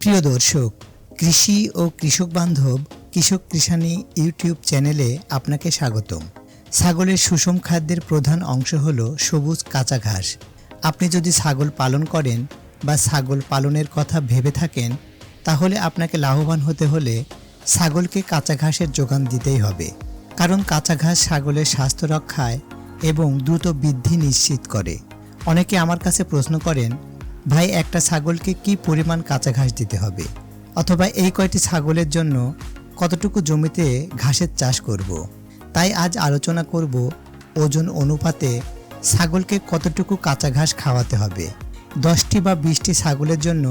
প্রিয় দর্শক, কৃষি ও কৃষক বান্ধব কৃষক কৃষানি ইউটিউব চ্যানেলে আপনাকে স্বাগতম। ছাগলের সুষম খাদ্যের প্রধান অংশ হল সবুজ কাঁচা ঘাস। আপনি যদি ছাগল পালন করেন বা ছাগল পালনের কথা ভেবে থাকেন, তাহলে আপনাকে লাভবান হতে হলে ছাগলকে কাঁচা ঘাসের যোগান দিতেই হবে। কারণ কাঁচা ঘাস ছাগলের স্বাস্থ্য রক্ষায় এবং দ্রুত বৃদ্ধি নিশ্চিত করে। অনেকে আমার কাছে প্রশ্ন করেন, ভাই একটা ছাগলকে কি পরিমাণ কাঁচা ঘাস দিতে হবে, অথবা এই কয়টি ছাগলের জন্য কতটুকু জমিতে ঘাসের চাষ করব। তাই আজ আলোচনা করব ওজন অনুপাতে ছাগলকে কতটুকু কাঁচা ঘাস খাওয়াতে হবে, 10টি বা 20টি ছাগলের জন্য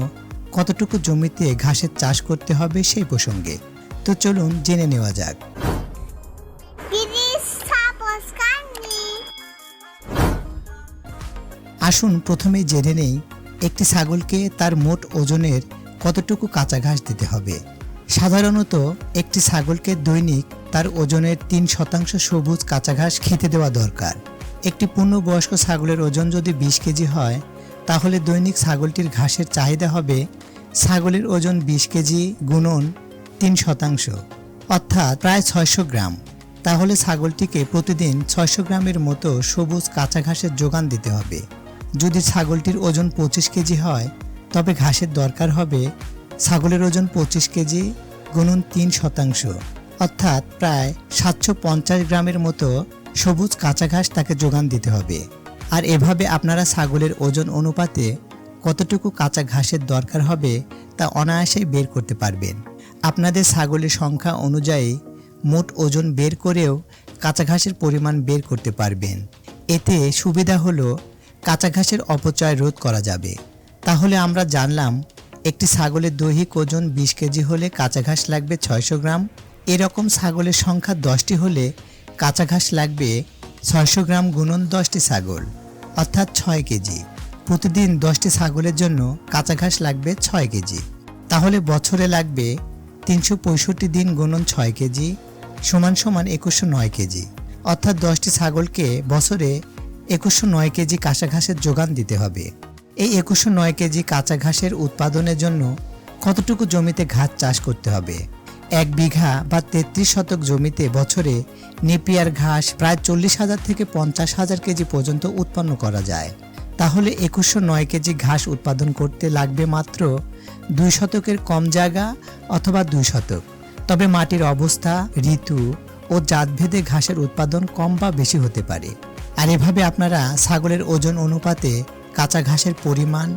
কতটুকু জমিতে ঘাসের চাষ করতে হবে সেই প্রসঙ্গে। তো চলুন জেনে নেওয়া যাক। আসুন প্রথমেই জেনে নেই একটি ছাগলকে তার মোট ওজনের কতটুকু কাঁচা ঘাস দিতে হবে। সাধারণত একটি ছাগলকে দৈনিক তার ওজনের 3% সবুজ কাঁচা ঘাস খেতে দেওয়া দরকার। একটি পূর্ণবয়স্ক ছাগলের ওজন যদি 20 কেজি হয়, তাহলে দৈনিক ছাগলটির ঘাসের চাহিদা হবে ছাগলের ওজন 20 কেজি গুণন 3%, অর্থাৎ প্রায় 600 গ্রাম। তাহলে ছাগলটিকে প্রতিদিন 600 গ্রামের মতো সবুজ কাঁচা ঘাসের যোগান দিতে হবে। যদি ছাগলটির ওজন 25 কেজি হয়, তবে ঘাসের দরকার হবে ছাগলের ওজন 25 কেজি গুণন 3%, অর্থাৎ প্রায় 750 গ্রামের মতো সবুজ কাঁচা ঘাস তাকে যোগান দিতে হবে। আর এভাবে আপনারা ছাগলের ওজন অনুপাতে কতটুকু কাঁচা ঘাসের দরকার হবে তা অনায়াসেই বের করতে পারবেন। আপনাদের ছাগলের সংখ্যা অনুযায়ী মোট ওজন বের করেও কাঁচা ঘাসের পরিমাণ বের করতে পারবেন। এতে সুবিধা হলো কাঁচা ঘাসের অপচয় রোধ করা যাবে। তাহলে আমরা জানলাম একটি ছাগলের দৈহিক ওজন 20 কেজি হলে কাঁচা ঘাস লাগবে 600 গ্রাম। এরকম ছাগলের সংখ্যা 10টি হলে কাঁচা ঘাস লাগবে 600 গ্রাম গুণন 10টি ছাগল, অর্থাৎ 6 কেজি। প্রতিদিন 10টি ছাগলের জন্য কাঁচা ঘাস লাগবে 6 কেজি। তাহলে বছরে লাগবে 365 দিন গুণন 6 কেজি সমান 2109 কেজি, অর্থাৎ 10টি ছাগলকে বছরে 2109 কেজি কাঁচা ঘাসের যোগান দিতে হবে। এই 2109 কেজি কাঁচা ঘাসের উৎপাদনের জন্য কতটুকু জমিতে ঘাস চাষ করতে হবে? 1 বিঘা বা 33 শতক জমিতে বছরে নেপিয়ার ঘাস প্রায় 40,000 থেকে 50,000 কেজি পর্যন্ত উৎপন্ন করা যায়। তাহলে 2109 কেজি ঘাস উৎপাদন করতে লাগবে মাত্র 2 শতকের কম জায়গা অথবা 2 শতক। তবে মাটির অবস্থা, ঋতু ও জাতভেদে ঘাসের উৎপাদন কম বা বেশি হতে পারে। আর এভাবে আপনারা ছাগলের ওজন অনুপাতে কাঁচা ঘাসের পরিমাণ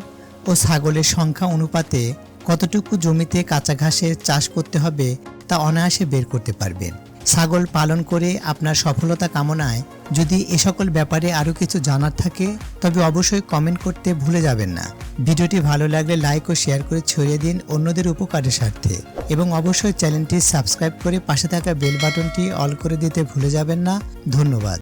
ও ছাগলের সংখ্যা অনুপাতে কতটুকু জমিতে কাঁচা ঘাসের চাষ করতে হবে তা অনায়াসে বের করতে পারবেন। ছাগল পালন করে আপনার সফলতা কামনায় যদি এ সকল ব্যাপারে আরও কিছু জানার থাকে, তবে অবশ্যই কমেন্ট করতে ভুলে যাবেন না। ভিডিওটি ভালো লাগলে লাইক ও শেয়ার করে ছড়িয়ে দিন অন্যদের উপকারের স্বার্থে, এবং অবশ্যই চ্যানেলটি সাবস্ক্রাইব করে পাশে থাকা বেল বাটনটি অল করে দিতে ভুলে যাবেন না। ধন্যবাদ।